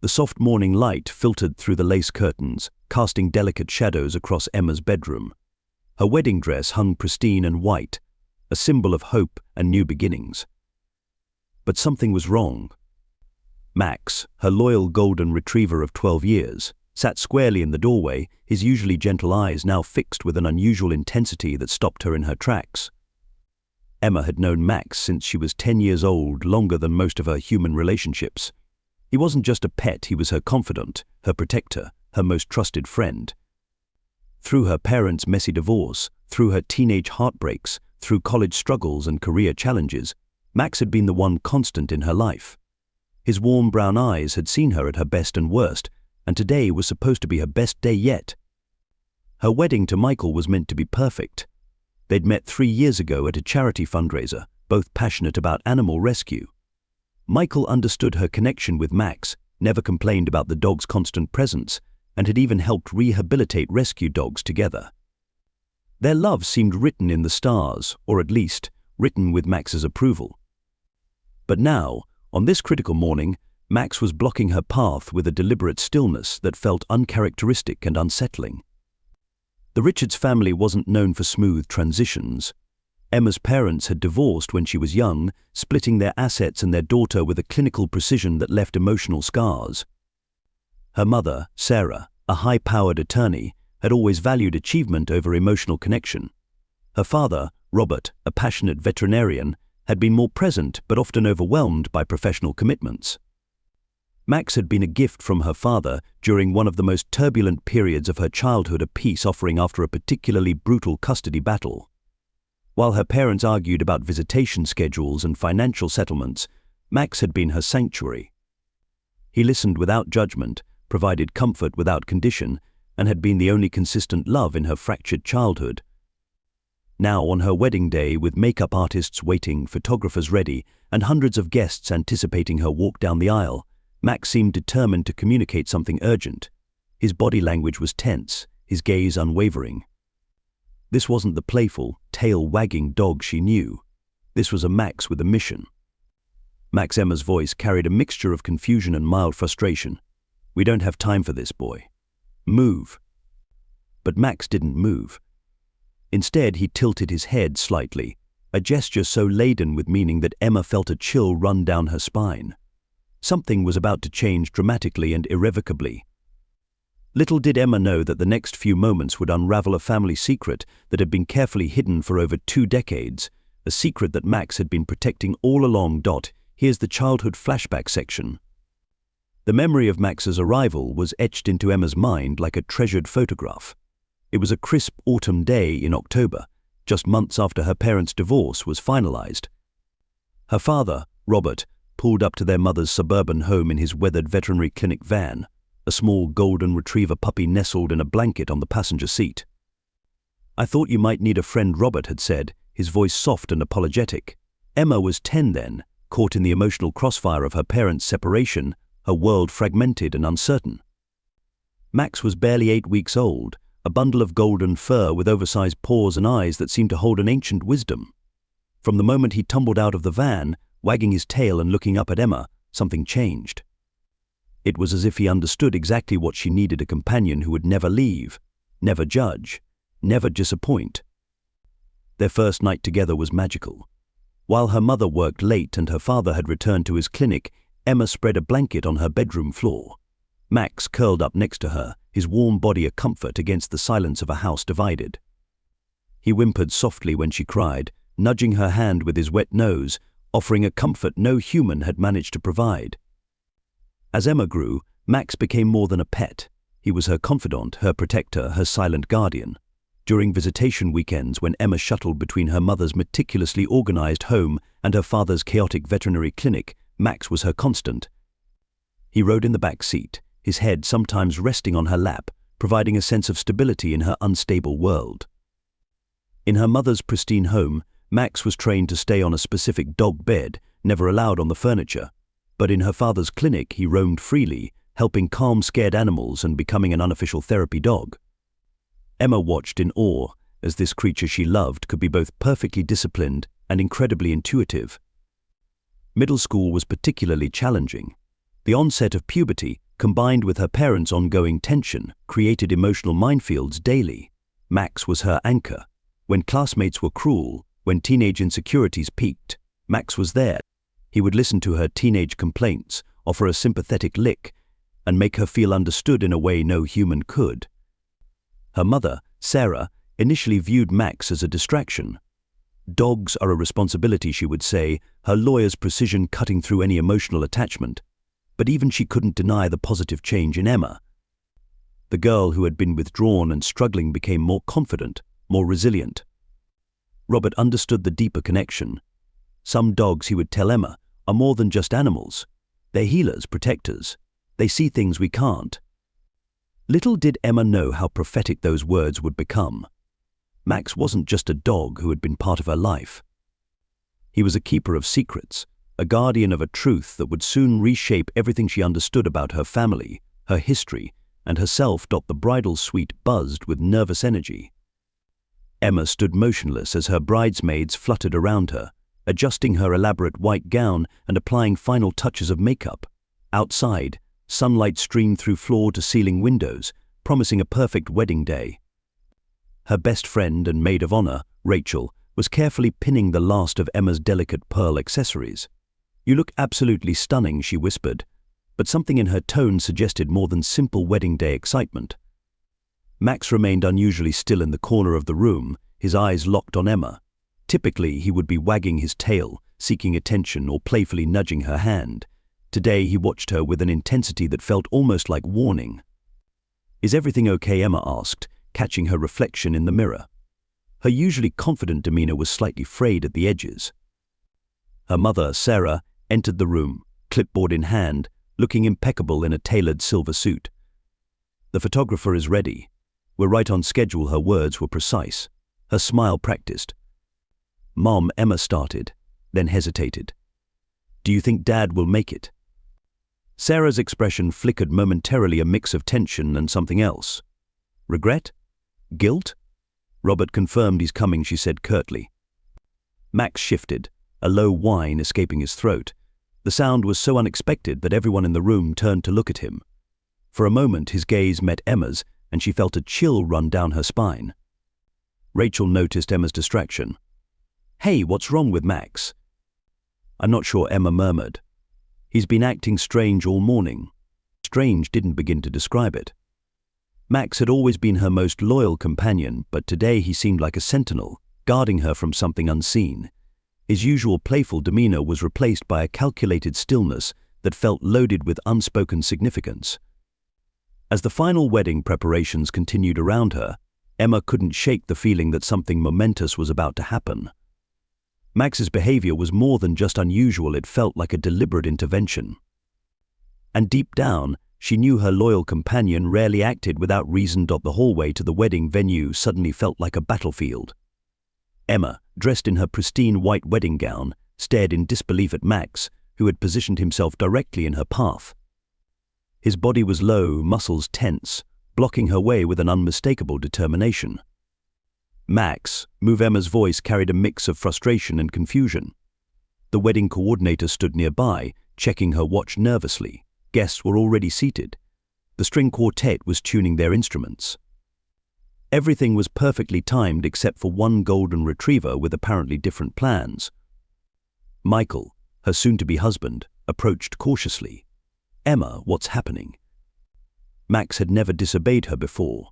The soft morning light filtered through the lace curtains, casting delicate shadows across Emma's bedroom. Her wedding dress hung pristine and white, a symbol of hope and new beginnings. But something was wrong. Max, her loyal golden retriever of 12 years, sat squarely in the doorway, his usually gentle eyes now fixed with an unusual intensity that stopped her in her tracks. Emma had known Max since she was 10 years old, longer than most of her human relationships. He wasn't just a pet, he was her confidant, her protector, her most trusted friend. Through her parents' messy divorce, through her teenage heartbreaks, through college struggles and career challenges, Max had been the one constant in her life. His warm brown eyes had seen her at her best and worst, and today was supposed to be her best day yet. Her wedding to Michael was meant to be perfect. They'd met 3 years ago at a charity fundraiser, both passionate about animal rescue. Michael understood her connection with Max, never complained about the dog's constant presence, and had even helped rehabilitate rescue dogs together. Their love seemed written in the stars, or at least, written with Max's approval. But now, on this critical morning, Max was blocking her path with a deliberate stillness that felt uncharacteristic and unsettling. The Richards family wasn't known for smooth transitions. Emma's parents had divorced when she was young, splitting their assets and their daughter with a clinical precision that left emotional scars. Her mother, Sarah, a high-powered attorney, had always valued achievement over emotional connection. Her father, Robert, a passionate veterinarian, had been more present but often overwhelmed by professional commitments. Max had been a gift from her father during one of the most turbulent periods of her childhood, a peace offering after a particularly brutal custody battle. While her parents argued about visitation schedules and financial settlements, Max had been her sanctuary. He listened without judgment, provided comfort without condition, and had been the only consistent love in her fractured childhood. Now, on her wedding day, with makeup artists waiting, photographers ready, and hundreds of guests anticipating her walk down the aisle, Max seemed determined to communicate something urgent. His body language was tense, his gaze unwavering. This wasn't the playful, tail-wagging dog she knew. This was a Max with a mission. Max Emma's voice carried a mixture of confusion and mild frustration. "We don't have time for this, boy. Move." But Max didn't move. Instead, he tilted his head slightly, a gesture so laden with meaning that Emma felt a chill run down her spine. Something was about to change dramatically and irrevocably. Little did Emma know that the next few moments would unravel a family secret that had been carefully hidden for over 2 decades, a secret that Max had been protecting all along. Here's the childhood flashback section. The memory of Max's arrival was etched into Emma's mind like a treasured photograph. It was a crisp autumn day in October, just months after her parents' divorce was finalized. Her father, Robert, pulled up to their mother's suburban home in his weathered veterinary clinic van, a small golden retriever puppy nestled in a blanket on the passenger seat. "I thought you might need a friend," Robert had said, his voice soft and apologetic. Emma was 10 then, caught in the emotional crossfire of her parents' separation, her world fragmented and uncertain. Max was barely 8 weeks old, a bundle of golden fur with oversized paws and eyes that seemed to hold an ancient wisdom. From the moment he tumbled out of the van, wagging his tail and looking up at Emma, something changed. It was as if he understood exactly what she needed: a companion who would never leave, never judge, never disappoint. Their first night together was magical. While her mother worked late and her father had returned to his clinic, Emma spread a blanket on her bedroom floor. Max curled up next to her, his warm body a comfort against the silence of a house divided. He whimpered softly when she cried, nudging her hand with his wet nose, offering a comfort no human had managed to provide. As Emma grew, Max became more than a pet. He was her confidant, her protector, her silent guardian. During visitation weekends, when Emma shuttled between her mother's meticulously organized home and her father's chaotic veterinary clinic, Max was her constant. He rode in the back seat, his head sometimes resting on her lap, providing a sense of stability in her unstable world. In her mother's pristine home, Max was trained to stay on a specific dog bed, never allowed on the furniture. But in her father's clinic, he roamed freely, helping calm scared animals and becoming an unofficial therapy dog. Emma watched in awe as this creature she loved could be both perfectly disciplined and incredibly intuitive. Middle school was particularly challenging. The onset of puberty, combined with her parents' ongoing tension, created emotional minefields daily. Max was her anchor. When classmates were cruel, when teenage insecurities peaked, Max was there. He would listen to her teenage complaints, offer a sympathetic lick, and make her feel understood in a way no human could. Her mother, Sarah, initially viewed Max as a distraction. Dogs are a responsibility, she would say, her lawyer's precision cutting through any emotional attachment. But even she couldn't deny the positive change in Emma. The girl who had been withdrawn and struggling became more confident, more resilient. Robert understood the deeper connection. Some dogs, he would tell Emma, are more than just animals. They're healers, protectors. They see things we can't. Little did Emma know how prophetic those words would become. Max wasn't just a dog who had been part of her life. He was a keeper of secrets, a guardian of a truth that would soon reshape everything she understood about her family, her history, and herself. The bridal suite buzzed with nervous energy. Emma stood motionless as her bridesmaids fluttered around her, adjusting her elaborate white gown and applying final touches of makeup. Outside, sunlight streamed through floor-to-ceiling windows, promising a perfect wedding day. Her best friend and maid of honor, Rachel, was carefully pinning the last of Emma's delicate pearl accessories. "You look absolutely stunning," she whispered, but something in her tone suggested more than simple wedding day excitement. Max remained unusually still in the corner of the room, his eyes locked on Emma. Typically, he would be wagging his tail, seeking attention or playfully nudging her hand. Today, he watched her with an intensity that felt almost like warning. "Is everything okay?" Emma asked, catching her reflection in the mirror. Her usually confident demeanor was slightly frayed at the edges. Her mother, Sarah, entered the room, clipboard in hand, looking impeccable in a tailored silver suit. "The photographer is ready. We're right on schedule." Her words were precise, her smile practiced. "Mom," Emma started, then hesitated. "Do you think Dad will make it?" Sarah's expression flickered momentarily, a mix of tension and something else. "Regret? Guilt?" "Robert confirmed he's coming," she said curtly. Max shifted, a low whine escaping his throat. The sound was so unexpected that everyone in the room turned to look at him. For a moment his gaze met Emma's, and she felt a chill run down her spine. Rachel noticed Emma's distraction. "Hey, what's wrong with Max?" "I'm not sure," Emma murmured. "He's been acting strange all morning." Strange didn't begin to describe it. Max had always been her most loyal companion, but today he seemed like a sentinel, guarding her from something unseen. His usual playful demeanor was replaced by a calculated stillness that felt loaded with unspoken significance. As the final wedding preparations continued around her, Emma couldn't shake the feeling that something momentous was about to happen. Max's behavior was more than just unusual, it felt like a deliberate intervention. And deep down, she knew her loyal companion rarely acted without reason. The hallway to the wedding venue suddenly felt like a battlefield. Emma, dressed in her pristine white wedding gown, stared in disbelief at Max, who had positioned himself directly in her path. His body was low, muscles tense, blocking her way with an unmistakable determination. "Max," Emma's voice carried a mix of frustration and confusion. The wedding coordinator stood nearby, checking her watch nervously. Guests were already seated. The string quartet was tuning their instruments. Everything was perfectly timed except for one golden retriever with apparently different plans. Michael, her soon-to-be husband, approached cautiously. "Emma, what's happening?" Max had never disobeyed her before.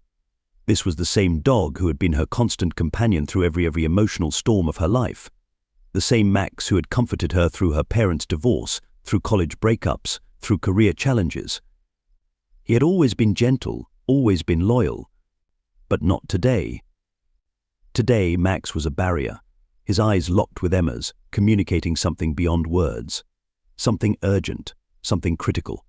This was the same dog who had been her constant companion through every emotional storm of her life. The same Max who had comforted her through her parents' divorce, through college breakups, through career challenges. He had always been gentle, always been loyal. But not today. Today, Max was a barrier, his eyes locked with Emma's, communicating something beyond words. Something urgent, something critical.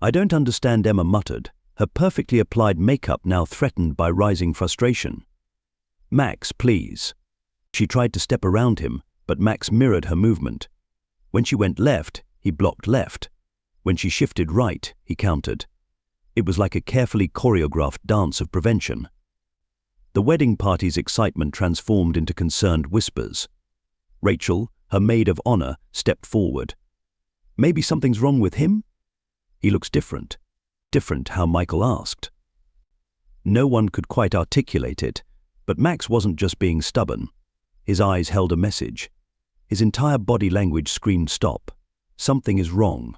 "I don't understand," Emma muttered, her perfectly applied makeup now threatened by rising frustration. "Max, please." She tried to step around him, but Max mirrored her movement. When she went left, he blocked left. When she shifted right, he countered. It was like a carefully choreographed dance of prevention. The wedding party's excitement transformed into concerned whispers. Rachel, her maid of honor, stepped forward. "Maybe something's wrong with him?" He looks different. Different, how Michael asked. No one could quite articulate it, but Max wasn't just being stubborn. His eyes held a message. His entire body language screamed stop. Something is wrong.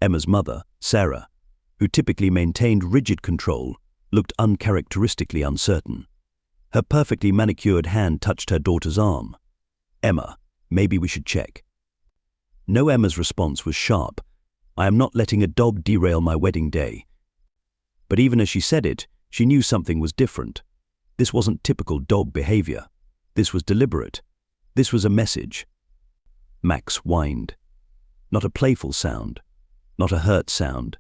Emma's mother, Sarah, who typically maintained rigid control, looked uncharacteristically uncertain. Her perfectly manicured hand touched her daughter's arm. "Emma, maybe we should check." No, Emma's response was sharp. "I am not letting a dog derail my wedding day." But even as she said it, she knew something was different. This wasn't typical dog behavior. This was deliberate. This was a message. Max whined. Not a playful sound. Not a hurt sound.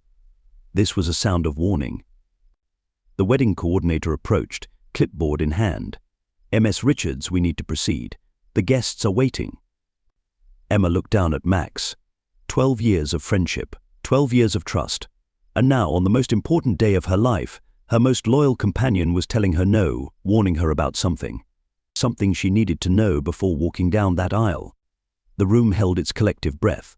This was a sound of warning. The wedding coordinator approached, clipboard in hand. "Ms. Richards, we need to proceed. The guests are waiting." Emma looked down at Max. 12 years of friendship, 12 years of trust. And now, on the most important day of her life, her most loyal companion was telling her no, warning her about something. Something she needed to know before walking down that aisle. The room held its collective breath.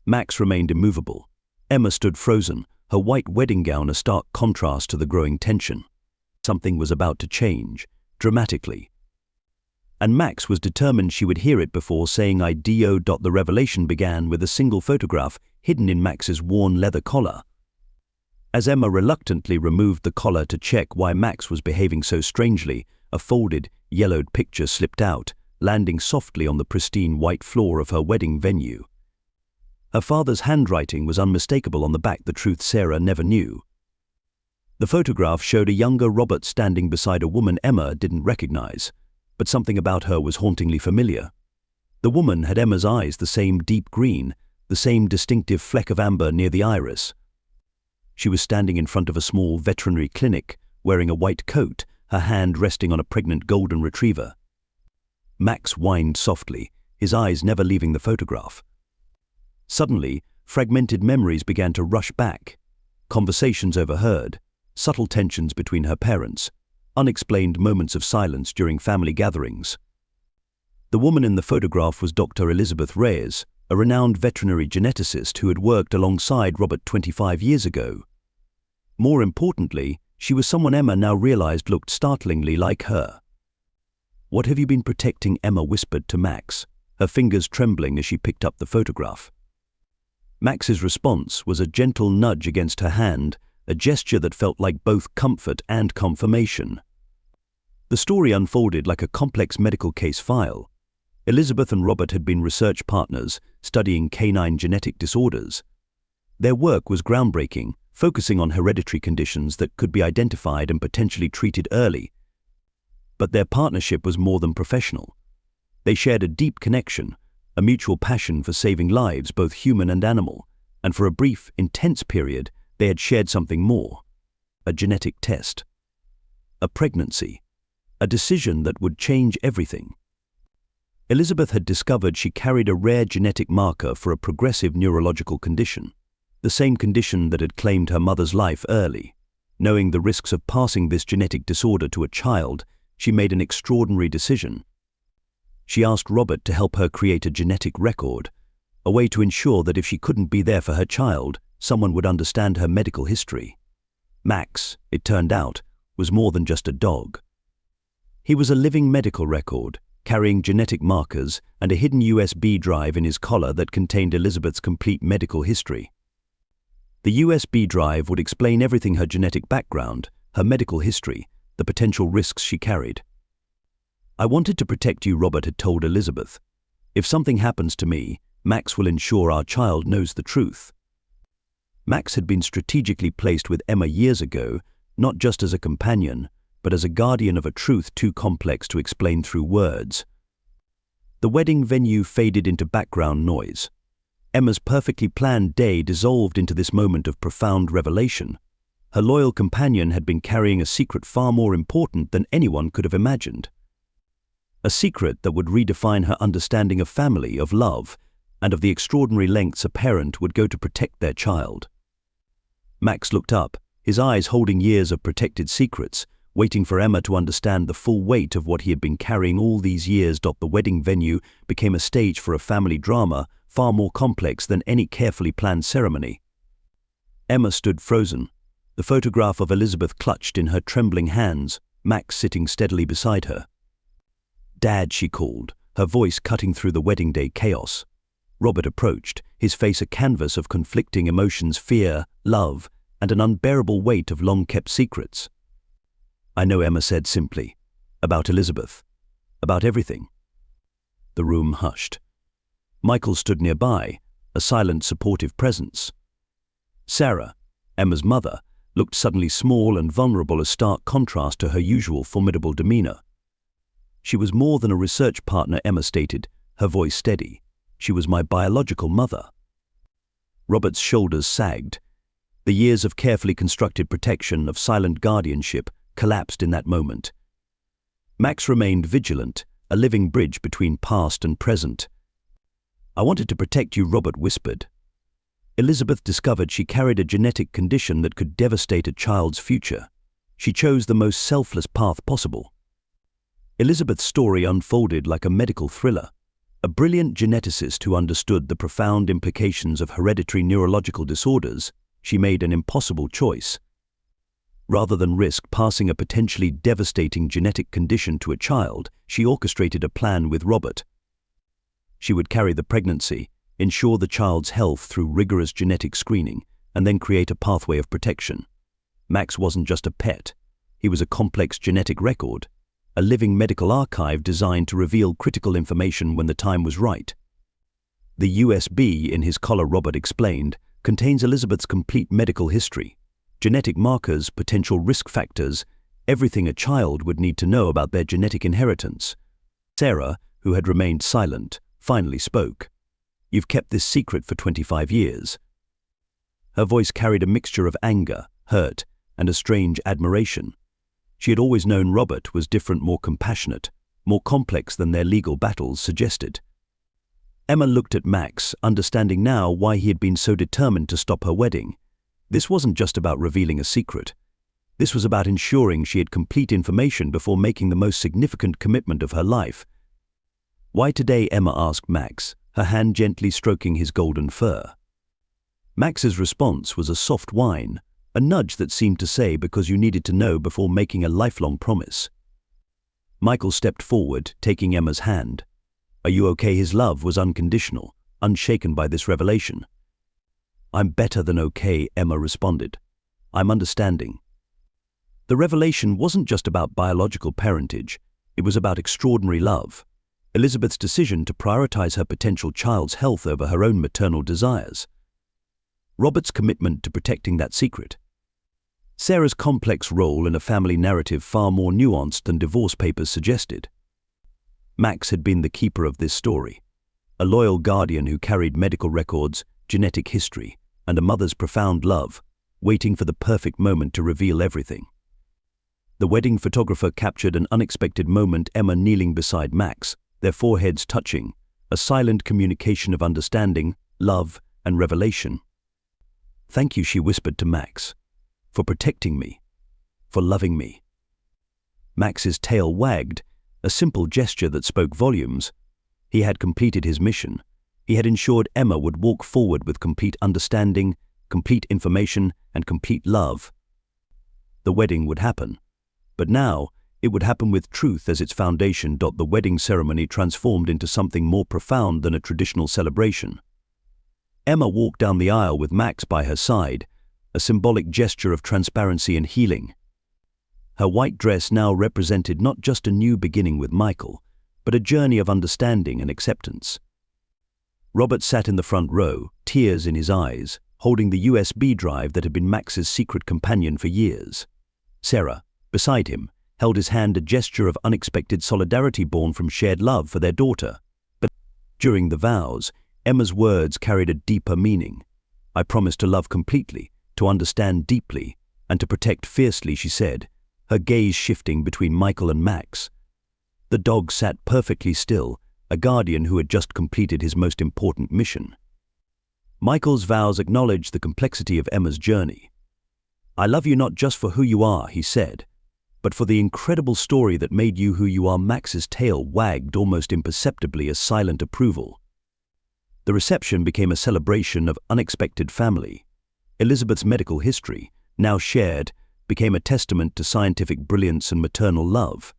Max remained immovable. Emma stood frozen, her white wedding gown a stark contrast to the growing tension. Something was about to change, dramatically. And Max was determined she would hear it before saying I do. The revelation began with a single photograph hidden in Max's worn leather collar. As Emma reluctantly removed the collar to check why Max was behaving so strangely, a folded, yellowed picture slipped out, landing softly on the pristine white floor of her wedding venue. Her father's handwriting was unmistakable on the back, the truth Sarah never knew. The photograph showed a younger Robert standing beside a woman Emma didn't recognize, but something about her was hauntingly familiar. The woman had Emma's eyes, the same deep green, the same distinctive fleck of amber near the iris. She was standing in front of a small veterinary clinic, wearing a white coat, her hand resting on a pregnant golden retriever. Max whined softly, his eyes never leaving the photograph. Suddenly, fragmented memories began to rush back. Conversations overheard, subtle tensions between her parents, unexplained moments of silence during family gatherings. The woman in the photograph was Dr. Elizabeth Reyes, a renowned veterinary geneticist who had worked alongside Robert 25 years ago. More importantly, she was someone Emma now realized looked startlingly like her. "What have you been protecting?" Emma whispered to Max, her fingers trembling as she picked up the photograph. Max's response was a gentle nudge against her hand, a gesture that felt like both comfort and confirmation. The story unfolded like a complex medical case file. Elizabeth and Robert had been research partners, studying canine genetic disorders. Their work was groundbreaking, focusing on hereditary conditions that could be identified and potentially treated early. But their partnership was more than professional. They shared a deep connection, a mutual passion for saving lives, both human and animal, and for a brief, intense period, they had shared something more: a genetic test. A pregnancy. A decision that would change everything. Elizabeth had discovered she carried a rare genetic marker for a progressive neurological condition, the same condition that had claimed her mother's life early. Knowing the risks of passing this genetic disorder to a child, she made an extraordinary decision. She asked Robert to help her create a genetic record, a way to ensure that if she couldn't be there for her child, someone would understand her medical history. Max, it turned out, was more than just a dog. He was a living medical record, carrying genetic markers and a hidden USB drive in his collar that contained Elizabeth's complete medical history. The USB drive would explain everything: her genetic background, her medical history, the potential risks she carried. "I wanted to protect you," Robert had told Elizabeth. "If something happens to me, Max will ensure our child knows the truth." Max had been strategically placed with Emma years ago, not just as a companion, but as a guardian of a truth too complex to explain through words. The wedding venue faded into background noise. Emma's perfectly planned day dissolved into this moment of profound revelation. Her loyal companion had been carrying a secret far more important than anyone could have imagined. A secret that would redefine her understanding of family, of love, and of the extraordinary lengths a parent would go to protect their child. Max looked up, his eyes holding years of protected secrets, waiting for Emma to understand the full weight of what he had been carrying all these years. The wedding venue became a stage for a family drama far more complex than any carefully planned ceremony. Emma stood frozen, the photograph of Elizabeth clutched in her trembling hands, Max sitting steadily beside her. "Dad," she called, her voice cutting through the wedding day chaos. Robert approached, his face a canvas of conflicting emotions: fear, love, and an unbearable weight of long-kept secrets. "I know," Emma said simply. "About Elizabeth. About everything." The room hushed. Michael stood nearby, a silent, supportive presence. Sarah, Emma's mother, looked suddenly small and vulnerable, a stark contrast to her usual formidable demeanor. "She was more than a research partner," Emma stated, her voice steady. "She was my biological mother." Robert's shoulders sagged. The years of carefully constructed protection, of silent guardianship, collapsed in that moment. Max remained vigilant, a living bridge between past and present. "I wanted to protect you," Robert whispered. "Elizabeth discovered she carried a genetic condition that could devastate a child's future. She chose the most selfless path possible." Elizabeth's story unfolded like a medical thriller. A brilliant geneticist who understood the profound implications of hereditary neurological disorders, she made an impossible choice. Rather than risk passing a potentially devastating genetic condition to a child, she orchestrated a plan with Robert. She would carry the pregnancy, ensure the child's health through rigorous genetic screening, and then create a pathway of protection. Max wasn't just a pet. He was a complex genetic record, a living medical archive designed to reveal critical information when the time was right. "The USB in his collar," Robert explained, "contains Elizabeth's complete medical history. Genetic markers, potential risk factors, everything a child would need to know about their genetic inheritance." Sarah, who had remained silent, finally spoke. "You've kept this secret for 25 years. Her voice carried a mixture of anger, hurt, and a strange admiration. She had always known Robert was different, more compassionate, more complex than their legal battles suggested. Emma looked at Max, understanding now why he had been so determined to stop her wedding. This wasn't just about revealing a secret. This was about ensuring she had complete information before making the most significant commitment of her life. "Why today?" Emma asked Max, her hand gently stroking his golden fur. Max's response was a soft whine, a nudge that seemed to say, "because you needed to know before making a lifelong promise." Michael stepped forward, taking Emma's hand. "Are you okay?" His love was unconditional, unshaken by this revelation. "I'm better than okay," Emma responded. "I'm understanding." The revelation wasn't just about biological parentage, it was about extraordinary love. Elizabeth's decision to prioritize her potential child's health over her own maternal desires. Robert's commitment to protecting that secret. Sarah's complex role in a family narrative far more nuanced than divorce papers suggested. Max had been the keeper of this story, a loyal guardian who carried medical records, genetic history, and a mother's profound love, waiting for the perfect moment to reveal everything. The wedding photographer captured an unexpected moment: Emma kneeling beside Max, their foreheads touching, a silent communication of understanding, love, and revelation. "Thank you," she whispered to Max, "for protecting me, for loving me." Max's tail wagged, a simple gesture that spoke volumes. He had completed his mission. He had ensured Emma would walk forward with complete understanding, complete information, and complete love. The wedding would happen. But now, it would happen with truth as its foundation. The wedding ceremony transformed into something more profound than a traditional celebration. Emma walked down the aisle with Max by her side, a symbolic gesture of transparency and healing. Her white dress now represented not just a new beginning with Michael, but a journey of understanding and acceptance. Robert sat in the front row, tears in his eyes, holding the USB drive that had been Max's secret companion for years. Sarah, beside him, held his hand, a gesture of unexpected solidarity born from shared love for their daughter. But during the vows, Emma's words carried a deeper meaning. "I promise to love completely, to understand deeply, and to protect fiercely," she said, her gaze shifting between Michael and Max. The dog sat perfectly still, a guardian who had just completed his most important mission. Michael's vows acknowledged the complexity of Emma's journey. "I love you not just for who you are," he said, "but for the incredible story that made you who you are." Max's tail wagged almost imperceptibly, a silent approval. The reception became a celebration of unexpected family. Elizabeth's medical history, now shared, became a testament to scientific brilliance and maternal love.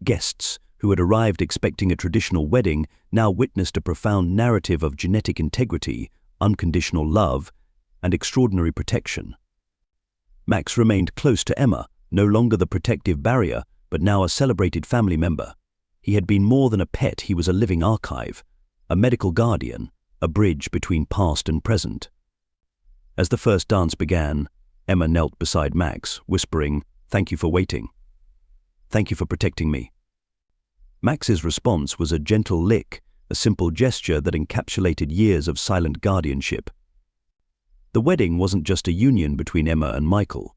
Guests, who had arrived expecting a traditional wedding, now witnessed a profound narrative of genetic integrity, unconditional love, and extraordinary protection. Max remained close to Emma, no longer the protective barrier, but now a celebrated family member. He had been more than a pet, he was a living archive, a medical guardian, a bridge between past and present. As the first dance began, Emma knelt beside Max, whispering, "Thank you for waiting. Thank you for protecting me." Max's response was a gentle lick, a simple gesture that encapsulated years of silent guardianship. The wedding wasn't just a union between Emma and Michael.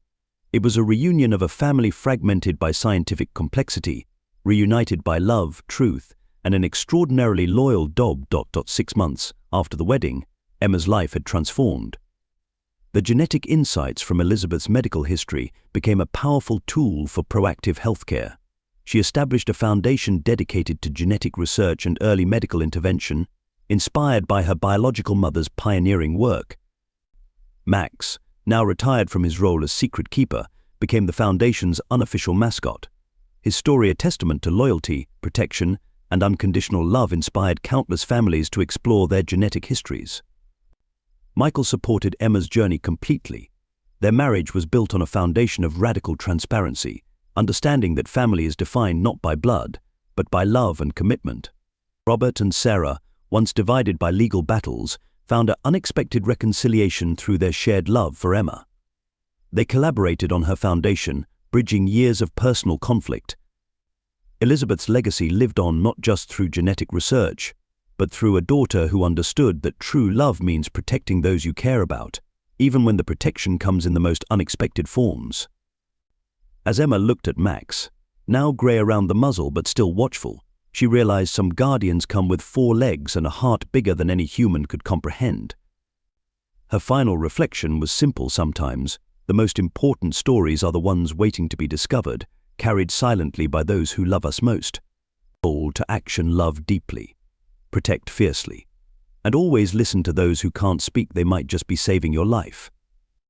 It was a reunion of a family fragmented by scientific complexity, reunited by love, truth, and an extraordinarily loyal dog. 6 months after the wedding, Emma's life had transformed. The genetic insights from Elizabeth's medical history became a powerful tool for proactive healthcare. She established a foundation dedicated to genetic research and early medical intervention, inspired by her biological mother's pioneering work. Max, now retired from his role as secret keeper, became the Foundation's unofficial mascot. His story, a testament to loyalty, protection, and unconditional love, inspired countless families to explore their genetic histories. Michael supported Emma's journey completely. Their marriage was built on a foundation of radical transparency, understanding that family is defined not by blood, but by love and commitment. Robert and Sarah, once divided by legal battles, found an unexpected reconciliation through their shared love for Emma. They collaborated on her foundation, bridging years of personal conflict. Elizabeth's legacy lived on not just through genetic research, but through a daughter who understood that true love means protecting those you care about, even when the protection comes in the most unexpected forms. As Emma looked at Max, now grey around the muzzle but still watchful, she realized some guardians come with 4 legs and a heart bigger than any human could comprehend. Her final reflection was simple sometimes. The most important stories are the ones waiting to be discovered, carried silently by those who love us most. Call to action: love deeply, protect fiercely, and always listen to those who can't speak. They might just be saving your life.